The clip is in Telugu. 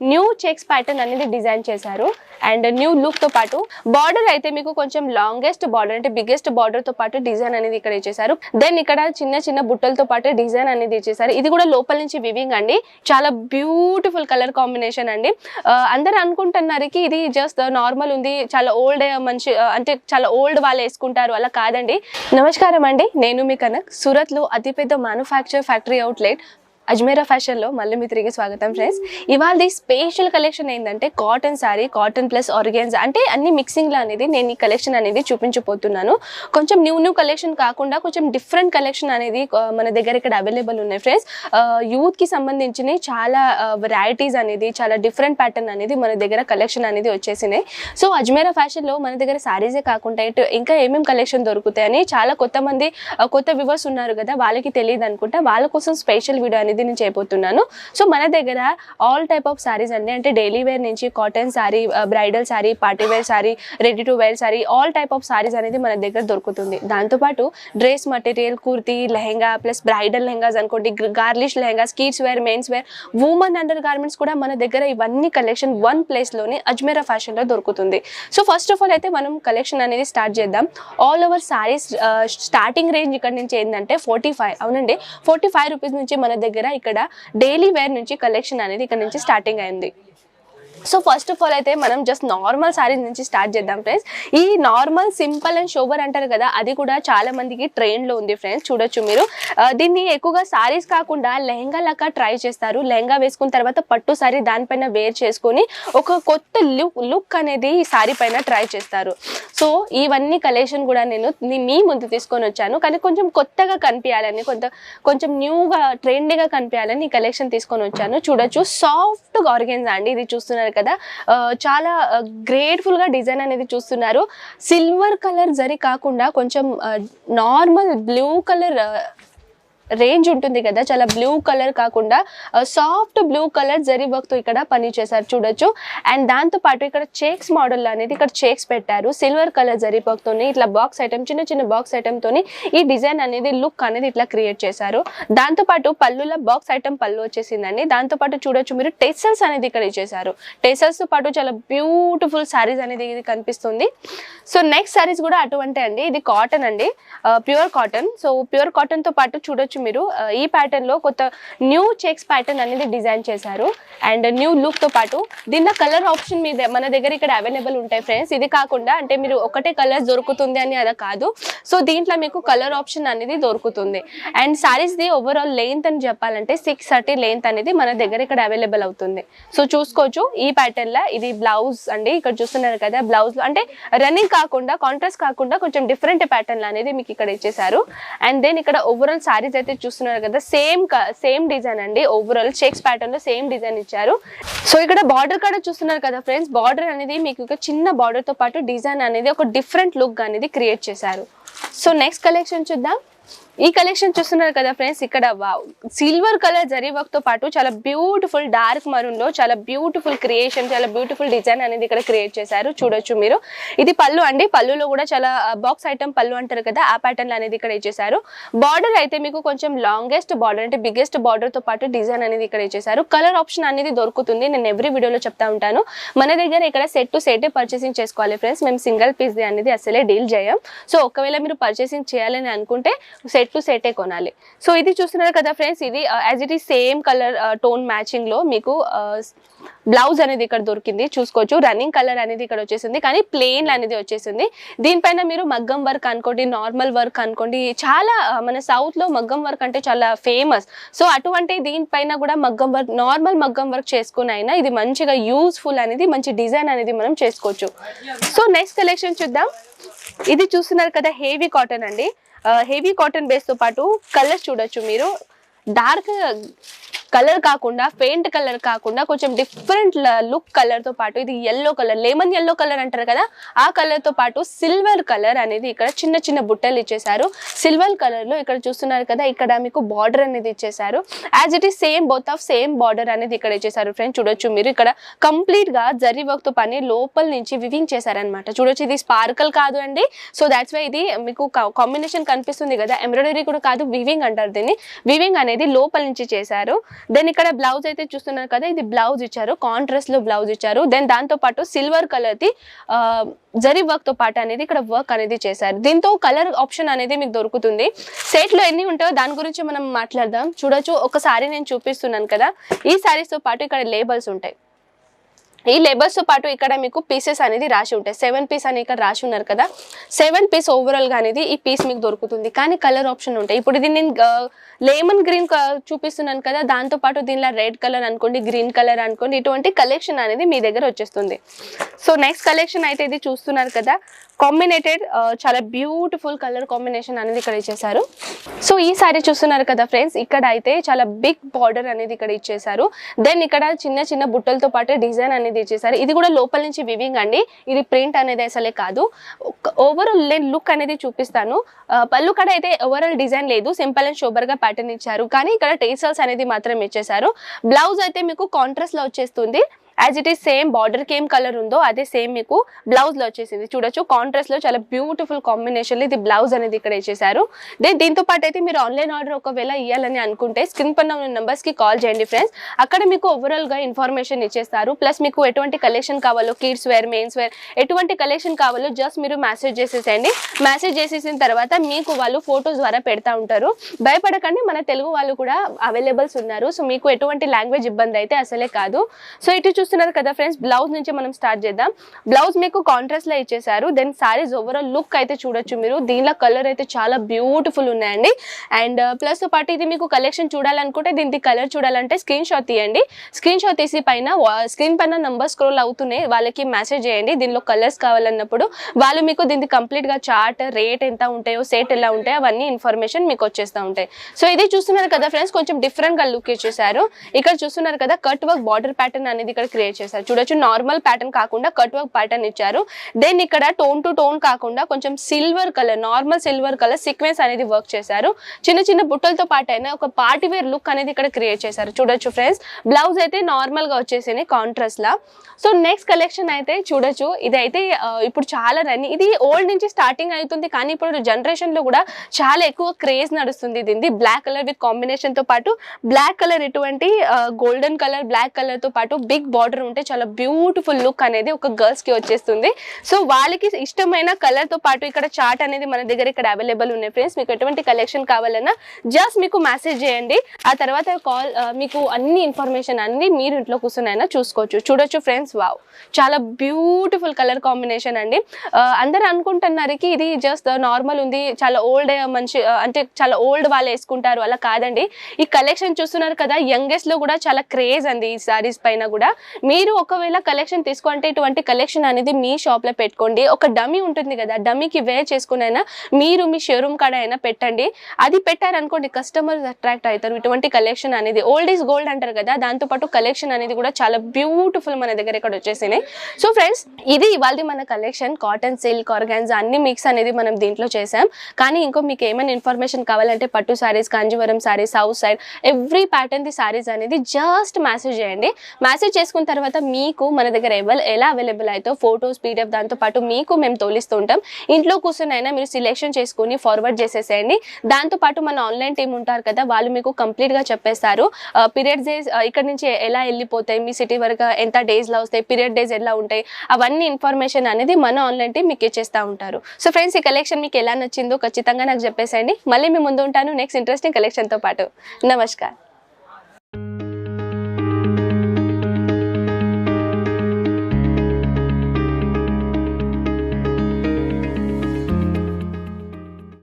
న్యూ చెక్స్ ప్యాటర్న్ అనేది డిజైన్ చేశారు అండ్ న్యూ లుక్ తో పాటు బార్డర్ అయితే మీకు కొంచెం లాంగెస్ట్ బార్డర్ అంటే బిగ్గెస్ట్ బార్డర్ తో పాటు డిజైన్ అనేది ఇక్కడ ఇచ్చేసారు. దెన్ ఇక్కడ చిన్న చిన్న బుట్టలతో పాటు డిజైన్ అనేది ఇచ్చేసారు. ఇది కూడా లోపల నుంచి వివింగ్ అండి. చాలా బ్యూటిఫుల్ కలర్ కాంబినేషన్ అండి. అందరూ అనుకుంటున్నారు కి ఇది జస్ట్ నార్మల్ ఉంది, చాలా ఓల్డ్ మంచి అంటే చాలా ఓల్డ్ వాళ్ళు వేసుకుంటారు, అలా కాదండి. నమస్కారం అండి, నేను మీ కనక్. సూరత్ లో అతిపెద్ద manufacture factory outlet Ajmera fashion లో మళ్ళీ మీ తిరిగి స్వాగతం ఫ్రెండ్స్. ఇవాళ స్పెషల్ కలెక్షన్ ఏంటంటే cotton sorry, cotton plus organza అంటే అన్ని మిక్సింగ్ లో అనేది నేను ఈ కలెక్షన్ అనేది చూపించబోతున్నాను. కొంచెం న్యూ కలెక్షన్ కాకుండా కొంచెం డిఫరెంట్ కలెక్షన్ అనేది మన దగ్గర ఇక్కడ అవైలబుల్ ఉన్నాయి ఫ్రెండ్స్. యూత్ కి సంబంధించిన చాలా వెరైటీస్ అనేది, చాలా డిఫరెంట్ ప్యాటర్న్ అనేది మన దగ్గర కలెక్షన్ అనేది వచ్చేసినాయి. సో అజ్మేరా ఫ్యాషన్ లో మన దగ్గర సారీసే కాకుండా ఇంకా ఏమేమి కలెక్షన్ దొరుకుతాయని చాలా కొత్త వ్యూవర్స్ ఉన్నారు కదా, వాళ్ళకి తెలియదు అనుకుంటా. వాళ్ళ కోసం స్పెషల్ వీడియో అనేది నేను చేయబోతున్నాను. సో మన దగ్గర ఆల్ టైప్ ఆఫ్ సారీస్ అండి, అంటే డైలీ వేర్ నుంచి cotton sari, bridal sari, party wear sari, ready to wear sari, all type of saris అనేది మన దగ్గర దొరుకుతుంది. దాంతోపాటు dress material, kurti, lehenga plus bridal lehengas అనుకోండి, girlish lehengas, kids wear, men's wear, women under garments కూడా మన దగ్గర ఇవన్నీ కలెక్షన్ వన్ ప్లేస్ లోనే అజ్మేరా ఫ్యాషన్ లో దొరుకుతుంది. సో ఫస్ట్ ఆఫ్ ఆల్ అయితే మనం కలెక్షన్ అనేది స్టార్ట్ చేద్దాం. All over saris starting range ఇక్కడ నుంచి ఏంటంటే 45, అవునండి 45 రూపీస్ నుంచి మన దగ్గర ఇక్కడ డైలీ వేర్ నుంచి కలెక్షన్ అనేది ఇక్కడ నుంచి స్టార్టింగ్ అయింది. సో ఫస్ట్ ఆఫ్ ఆల్ అయితే మనం జస్ట్ నార్మల్ సారీస్ నుంచి స్టార్ట్ చేద్దాం ఫ్రెండ్స్. ఈ నార్మల్ సింపుల్ అండ్ షోబర్ అంటారు కదా, అది కూడా చాలా మందికి ట్రెండ్ లో ఉంది ఫ్రెండ్స్. చూడొచ్చు మీరు. దీన్ని ఎక్కువగా సారీస్ కాకుండా లెహంగా లాగా ట్రై చేస్తారు. లెహంగా వేసుకున్న తర్వాత పట్టు సారీ దానిపైన వేర్ చేసుకొని ఒక కొత్త లుక్ అనేది ఈ సారీ పైన ట్రై చేస్తారు. సో ఇవన్నీ కలెక్షన్ కూడా నేను మీ ముందు తీసుకొని వచ్చాను, కానీ కొంచెం కొత్తగా కనిపించాలని, కొంచెం న్యూగా ట్రెండీగా కనిపించాలని ఈ కలెక్షన్ తీసుకొని వచ్చాను. చూడొచ్చు, సాఫ్ట్ ఆర్గాన్జా అండి, ఇది చూస్తున్నారు కదా, చాలా గ్రేట్ఫుల్ గా డిజైన్ అనేది చూస్తున్నారు. సిల్వర్ కలర్ జరీ కాకుండా కొంచెం నార్మల్ బ్లూ కలర్ రేంజ్ ఉంటుంది కదా, చాలా బ్లూ కలర్ కాకుండా soft blue colour zari work తో ఇక్కడ పని చేశారు. చూడొచ్చు. అండ్ దాంతో పాటు ఇక్కడ చెక్స్ మోడల్ అనేది ఇక్కడ చెక్స్ పెట్టారు. సిల్వర్ కలర్ జరీ వర్క్ తోని ఇట్లా బాక్స్ ఐటమ్, చిన్న చిన్న బాక్స్ ఐటమ్ తోని ఈ డిజైన్ అనేది లుక్ అనేది ఇట్లా క్రియేట్ చేశారు. దాంతో పాటు పళ్ళుల బాక్స్ ఐటమ్ పళ్ళు వచ్చేసిందండి. దాంతో పాటు చూడొచ్చు మీరు టెసల్స్ అనేది ఇక్కడ ఇచ్చేసారు. టెసల్స్ తో పాటు చాలా బ్యూటిఫుల్ సారీస్ అనేది ఇది కనిపిస్తుంది. సో నెక్స్ట్ సారీస్ కూడా అటువంటి అండి. ఇది కాటన్ అండి, pure cotton. So pure cotton తో పాటు చూడొచ్చు మీరు ఈ ప్యాటర్న్ లో కొత్త న్యూ చెక్స్ ప్యాటర్న్ అనేది డిజైన్ చేశారు అండ్ న్యూ లుక్ తో పాటు దీనిలో కలర్ ఆప్షన్ మీద మన దగ్గర ఇక్కడ అవైలబుల్ ఉంటాయి ఫ్రెండ్స్. ఇది కాకుండా అంటే మీరు ఒకటే కలర్ దొరుకుతుంది అని అలా కాదు. సో దీంట్లో మీకు కలర్ ఆప్షన్ అనేది దొరుకుతుంది. And saris the overall length అని చెప్పాలంటే 630 లెంత్ అనేది మన దగ్గర ఇక్కడ అవైలబుల్ అవుతుంది. సో చూసుకోవచ్చు. ఈ ప్యాటర్న్ లా ఇది బ్లౌజ్ అండి, ఇక్కడ చూస్తున్నారు కదా. బ్లౌజ్ అంటే రన్నింగ్ కాకుండా, కాంట్రాస్ట్ కాకుండా కొంచెం డిఫరెంట్ ప్యాటర్న్ అనేది మీకు ఇక్కడ ఇచ్చేసారు. అండ్ దెన్ ఇక్కడ ఓవరాల్ సారీస్ అయితే చూస్తున్నారు కదా, సేమ్ డిజైన్ అండి. ఓవరాల్ చెక్స్ ప్యాటర్న్ లో సేమ్ డిజైన్ ఇచ్చారు. సో ఇక్కడ బార్డర్ కూడా చూస్తున్నారు కదా ఫ్రెండ్స్. బార్డర్ అనేది మీకు ఒక చిన్న బార్డర్ తో పాటు డిజైన్ అనేది ఒక డిఫరెంట్ లుక్ అనేది క్రియేట్ చేశారు. సో నెక్స్ట్ కలెక్షన్ చూద్దాం. ఈ కలెక్షన్ చూస్తున్నారు కదా ఫ్రెండ్స్. ఇక్కడ సిల్వర్ కలర్ జరీ వర్క్ తో పాటు చాలా బ్యూటిఫుల్ డార్క్ మరూన్ లో చాలా బ్యూటిఫుల్ క్రియేషన్, చాలా బ్యూటిఫుల్ డిజైన్ అనేది ఇక్కడ క్రియేట్ చేశారు. చూడొచ్చు మీరు. ఇది పళ్ళు అండి. పళ్ళులో కూడా చాలా బాక్స్ ఐటమ్ పళ్ళు అంటారు కదా, ఆ ప్యాటర్న్ అనేది ఇక్కడ ఇచ్చేసారు. బార్డర్ అయితే మీకు కొంచెం లాంగెస్ట్ బార్డర్ అంటే బిగ్గెస్ట్ బార్డర్ తో పాటు డిజైన్ అనేది ఇక్కడ ఇచ్చేసారు. కలర్ ఆప్షన్ అనేది దొరుకుతుంది, నేను ఎవ్రీ వీడియోలో చెప్తా ఉంటాను. మన దగ్గర ఇక్కడ సెట్ టు సెట్ పర్చేసింగ్ చేసుకోవాలి ఫ్రెండ్స్. మేము సింగిల్ పీస్ అనేది అసలే డీల్ చేయం. సో ఒకవేళ మీరు పర్చేసింగ్ చేయాలని అనుకుంటే సెట్ టు సెటే కొనాలి. సో ఇది చూస్తున్నారు కదా ఫ్రెండ్స్. ఇది as it is same colour tone matching లో మీకు బ్లౌజ్ అనేది ఇక్కడ దొరికింది. చూసుకోవచ్చు. రన్నింగ్ కలర్ అనేది ఇక్కడ వచ్చేసింది, కానీ ప్లెయిన్ అనేది వచ్చేసింది. దీనిపైన మీరు మగ్గం వర్క్ అనుకోండి, నార్మల్ వర్క్ అనుకోండి, చాలా మన సౌత్ లో మగ్గం వర్క్ అంటే చాలా ఫేమస్. సో అటువంటి దీనిపైన కూడా మగ్గం వర్క్, నార్మల్ మగ్గం వర్క్ చేసుకుని అయినా ఇది మంచిగా యూస్ఫుల్ అనేది, మంచి డిజైన్ అనేది మనం చేసుకోవచ్చు. సో నెక్స్ట్ కలెక్షన్ చూద్దాం. ఇది చూస్తున్నారు కదా, హెవీ కాటన్ అండి. హెవీ కాటన్ బేస్ తో పాటు కలర్స్ చూడొచ్చు మీరు. డార్క్ కలర్ కాకుండా, పెయింట్ కలర్ కాకుండా కొంచెం డిఫరెంట్ లుక్ కలర్ తో పాటు ఇది yellow colour, lemon yellow colour అంటారు కదా, ఆ కలర్ తో పాటు సిల్వర్ కలర్ అనేది ఇక్కడ చిన్న చిన్న బుట్టలు ఇచ్చేసారు. సిల్వర్ కలర్ లో ఇక్కడ చూస్తున్నారు కదా, ఇక్కడ మీకు బార్డర్ అనేది ఇచ్చేసారు. As it is same, both of same border అనేది ఇక్కడ ఇచ్చేసారు ఫ్రెండ్స్. చూడొచ్చు మీరు. ఇక్కడ కంప్లీట్ గా జరీ వర్క్ తో పని లోపల నుంచి వివింగ్ చేశారనమాట. చూడొచ్చు. ఇది స్పార్కల్ కాదు అండి. సో దాట్స్ వై ఇది మీకు కాంబినేషన్ కనిపిస్తుంది కదా, ఎంబ్రాయిడరీ కూడా కాదు, వివింగ్ అంటారు దీన్ని. వివింగ్ అనేది లోపల నుంచి చేశారు. దెన్ ఇక్కడ బ్లౌజ్ అయితే చూస్తున్నారు కదా, ఇది బ్లౌజ్ ఇచ్చారు, కాంట్రాస్ట్ లో బ్లౌజ్ ఇచ్చారు. దెన్ దాంతో పాటు silver colour the zari work తో పాటు అనేది ఇక్కడ వర్క్ అనేది చేశారు. దీంతో కలర్ ఆప్షన్ అనేది మీకు దొరుకుతుంది. సెట్ లో ఎన్ని ఉంటాయో దాని గురించి మనం మాట్లాడదాం. చూడొచ్చు, ఒక సారీ నేను చూపిస్తున్నాను కదా, ఈ సారీస్ తో పాటు ఇక్కడ లేబుల్స్ ఉంటాయి. ఈ లేబర్స్ తో పాటు ఇక్కడ మీకు పీసెస్ అనేది రాసి ఉంటాయి. 7 పీస్ అని ఇక్కడ రాసి ఉన్నారు కదా, 7 పీస్ ఓవరాల్ గా అనేది ఈ పీస్ మీకు దొరుకుతుంది. కానీ కలర్ ఆప్షన్ ఉంటాయి. ఇప్పుడు ఇది నేను లెమన్ గ్రీన్ చూపిస్తున్నాను కదా, దాంతో పాటు దీనిలో రెడ్ కలర్ అనుకోండి, గ్రీన్ కలర్ అనుకోండి, ఇటువంటి కలెక్షన్ అనేది మీ దగ్గర వచ్చేస్తుంది. సో నెక్స్ట్ కలెక్షన్ అయితే ఇది చూస్తున్నారు కదా, కాంబినేటెడ్ చాలా బ్యూటిఫుల్ కలర్ కాంబినేషన్ అనేది ఇక్కడ ఇచ్చేసారు. సో ఈ సారీ చూస్తున్నారు కదా ఫ్రెండ్స్, ఇక్కడ అయితే చాలా బిగ్ బార్డర్ అనేది ఇక్కడ ఇచ్చేసారు. దెన్ ఇక్కడ చిన్న చిన్న బుట్టలతో పాటు డిజైన్ అనేది ఇచ్చేసారు. ఇది కూడా లోపల నుంచి వివింగ్ అండి, ఇది ప్రింట్ అనేది అసలే కాదు. ఓవరాల్ లుక్ అనేది చూపిస్తాను. పళ్ళు కూడా అయితే ఓవరాల్ డిజైన్ లేదు, సింపుల్ అండ్ సోబర్ గా ప్యాటర్న్ ఇచ్చారు. కానీ ఇక్కడ టేసల్స్ అనేది మాత్రం ఇచ్చేసారు. బ్లౌజ్ అయితే మీకు కాంట్రాస్ట్ లో వచ్చేస్తుంది. As it is same border కి ఏం కలర్ ఉందో అదే సేమ్ మీకు బ్లౌజ్ లో వచ్చేసింది. చూడొచ్చు, కాంట్రాస్ట్ లో చాలా బ్యూటిఫుల్ కాంబినేషన్ ఇది బ్లౌజ్ అనేది ఇక్కడ ఇచ్చేసారు. దీంతో పాటు అయితే మీరు ఆన్లైన్ ఆర్డర్ ఒకవేళ ఇవ్వాలని అనుకుంటే స్క్రీన్ పైన ఉన్న నెంబర్స్ కి కాల్ చేయండి ఫ్రెండ్స్. అక్కడ మీకు ఓవరాల్ గా ఇన్ఫర్మేషన్ ఇచ్చేస్తారు. ప్లస్ మీకు ఎటువంటి కలెక్షన్ కావాలో, కిడ్స్ వేర్, మెయిన్స్ వేర్, ఎటువంటి కలెక్షన్ కావాలో జస్ట్ మీరు మెసేజ్ చేసేసేయండి. మెసేజ్ చేసేసిన తర్వాత మీకు వాళ్ళు ఫోటోస్ ద్వారా పెడతా ఉంటారు. భయపడకండి, మన తెలుగు వాళ్ళు కూడా అవైలబుల్స్ ఉన్నారు. సో మీకు ఎటువంటి లాంగ్వేజ్ ఇబ్బంది అయితే అసలే కాదు. సో ఇటు చూస్తున్నారు కదా ఫ్రెండ్స్, బ్లౌజ్ నుంచి మనం స్టార్ట్ చేద్దాం. బ్లౌజ్ మీకు కాంట్రాస్ట్ లో ఇచ్చేసారు. దెన్ సారీస్ ఓవరాల్ లుక్ అయితే చూడొచ్చు మీరు. దీనిలో కలర్ అయితే చాలా బ్యూటిఫుల్ ఉన్నాయండి. అండ్ ప్లస్ తో పాటు ఇది మీకు కలెక్షన్ చూడాలనుకుంటే, దీనికి కలర్ చూడాలంటే స్క్రీన్ షాట్ తీయండి. స్క్రీన్ షాట్ తీసి పైన స్క్రీన్ పైన నంబర్ స్క్రోల్ అవుతున్నాయి, వాళ్ళకి మెసేజ్ చేయండి. దీనిలో కలర్స్ కావాలన్నప్పుడు వాళ్ళు మీకు దీనికి కంప్లీట్ గా చార్ట్, రేట్ ఎంత ఉంటాయో, సెట్ ఎలా ఉంటాయో అవన్నీ ఇన్ఫర్మేషన్ మీకు వచ్చేస్తూ ఉంటాయి. సో ఇది చూస్తున్నారు కదా ఫ్రెండ్స్, కొంచెం డిఫరెంట్ గా లుక్ ఇచ్చేసారు. ఇక్కడ చూస్తున్నారు కదా, కట్ వర్క్ బార్డర్ ప్యాటర్న్ అనేది ఇక్కడ క్రియేట్ చేశారు. చూడొచ్చు, నార్మల్ ప్యాటర్న్ కాకుండా కట్ వర్క్ ప్యాటర్న్ ఇచ్చారు. దెన్ ఇక్కడ టోన్ టు టోన్ కాకుండా కొంచెం silver colour, normal silver colour sequence అనేది వర్క్ చేశారు. చిన్న చిన్న బుట్టలతో పాటు అయినా ఒక పార్టీ వేర్ లుక్ అనేది ఇక్కడ క్రియేట్ చేశారు. చూడొచ్చు ఫ్రెండ్స్, బ్లౌజ్ అయితే నార్మల్ గా వచ్చేసింది కాంట్రాస్ట్ లా. సో నెక్స్ట్ కలెక్షన్ అయితే చూడొచ్చు, ఇదైతే ఇప్పుడు చాలా రన్నింగ్, ఇది ఓల్డ్ నుంచి స్టార్టింగ్ అవుతుంది కానీ ఇప్పుడు జనరేషన్ లో కూడా చాలా ఎక్కువ క్రేజ్ నడుస్తుంది. ఇది బ్లాక్ కలర్ విత్ కాంబినేషన్ తో పాటు బ్లాక్ కలర్, ఇటువంటి గోల్డెన్ కలర్, బ్లాక్ కలర్ తో పాటు బిగ్ బార్డర్ ఉంటే చాలా బ్యూటిఫుల్ లుక్ అనేది ఒక గర్ల్స్ కి వచ్చేస్తుంది. సో వాళ్ళకి ఇష్టమైన కలర్ తో పాటు ఇక్కడ చార్ట్ అనేది మన దగ్గర ఇక్కడ అవైలబుల్ ఉన్నాయి ఫ్రెండ్స్. మీకు ఎటువంటి కలెక్షన్ కావాలన్నా జస్ట్ మీకు మెసేజ్ చేయండి. ఆ తర్వాత కాల్ మీకు అన్ని ఇన్ఫర్మేషన్ అన్ని మీరు ఇంట్లో కూర్చొని చూసుకోవచ్చు. చూడొచ్చు ఫ్రెండ్స్, వావ్, చాలా బ్యూటిఫుల్ కలర్ కాంబినేషన్ అండి. అందరూ అనుకుంటున్నారు ఇది జస్ట్ నార్మల్ ఉంది, చాలా ఓల్డ్ మంచి అంటే చాలా ఓల్డ్ వాళ్ళు వేసుకుంటారు, అలా కాదండి. ఈ కలెక్షన్ చూస్తున్నారు కదా, యంగెస్ట్ లో కూడా చాలా క్రేజ్ అండి ఈ సారీస్ పైన కూడా. మీరు ఒకవేళ కలెక్షన్ తీసుకుంటే ఇటువంటి కలెక్షన్ అనేది మీ షాప్ లో పెట్టుకోండి. ఒక డమీ ఉంటుంది కదా, డమీకి వేర్ చేసుకుని అయినా మీరు మీ షోరూమ్ కాడ అయినా పెట్టండి. అది పెట్టారనుకోండి, కస్టమర్స్ అట్రాక్ట్ అవుతారు. ఇటువంటి కలెక్షన్ అనేది ఓల్డ్ ఈజ్ గోల్డ్ అంటారు కదా, దాంతో పాటు కలెక్షన్ అనేది కూడా చాలా బ్యూటిఫుల్ మన దగ్గర ఇక్కడ వచ్చేసినాయి. సో ఫ్రెండ్స్, ఇది ఇవాళ మన కలెక్షన్. కాటన్, సిల్క్, ఆర్గాన్జా అన్ని మిక్స్ అనేది మనం దీంట్లో చేసాం. కానీ ఇంకో మీకు ఏమైనా ఇన్ఫర్మేషన్ కావాలంటే పట్టు saris, Kanjeevaram saris, south side every pattern the saris అనేది జస్ట్ మెసేజ్ చేయండి. మెసేజ్ చేసుకున్న తర్వాత మీకు మన దగ్గర ఎలా అవైలబుల్ అయితే ఫోటోస్, పీడిఎఫ్, దాంతో పాటు మీకు మేము తోలిస్తూ ఉంటాం. ఇంట్లో కూర్చొని అయినా మీరు సెలెక్షన్ చేసుకుని ఫార్వర్డ్ చేసేసేయండి. దాంతో పాటు మన ఆన్లైన్ టీం ఉంటారు కదా, వాళ్ళు మీకు కంప్లీట్ గా చెప్పేస్తారు. పీరియడ్ డేస్ ఇక్కడ నుంచి ఎలా వెళ్ళిపోతాయి, మీ సిటీ వరకు ఎంత డేస్ లో వస్తాయి, పీరియడ్ డేస్ ఎలా ఉంటాయి, అవన్నీ ఇన్ఫర్మేషన్ అనేది మన ఆన్లైన్ టీం మీకు ఇచ్చేస్తూ ఉంటారు. సో ఫ్రెండ్స్, ఈ కలెక్షన్ మీకు ఎలా నచ్చిందో ఖచ్చితంగా నాకు చెప్పేసేయండి. మళ్ళీ మీ ముందు ఉంటాను నెక్స్ట్ ఇంట్రెస్టింగ్ కలెక్షన్ తో పాటు. నమస్కారం.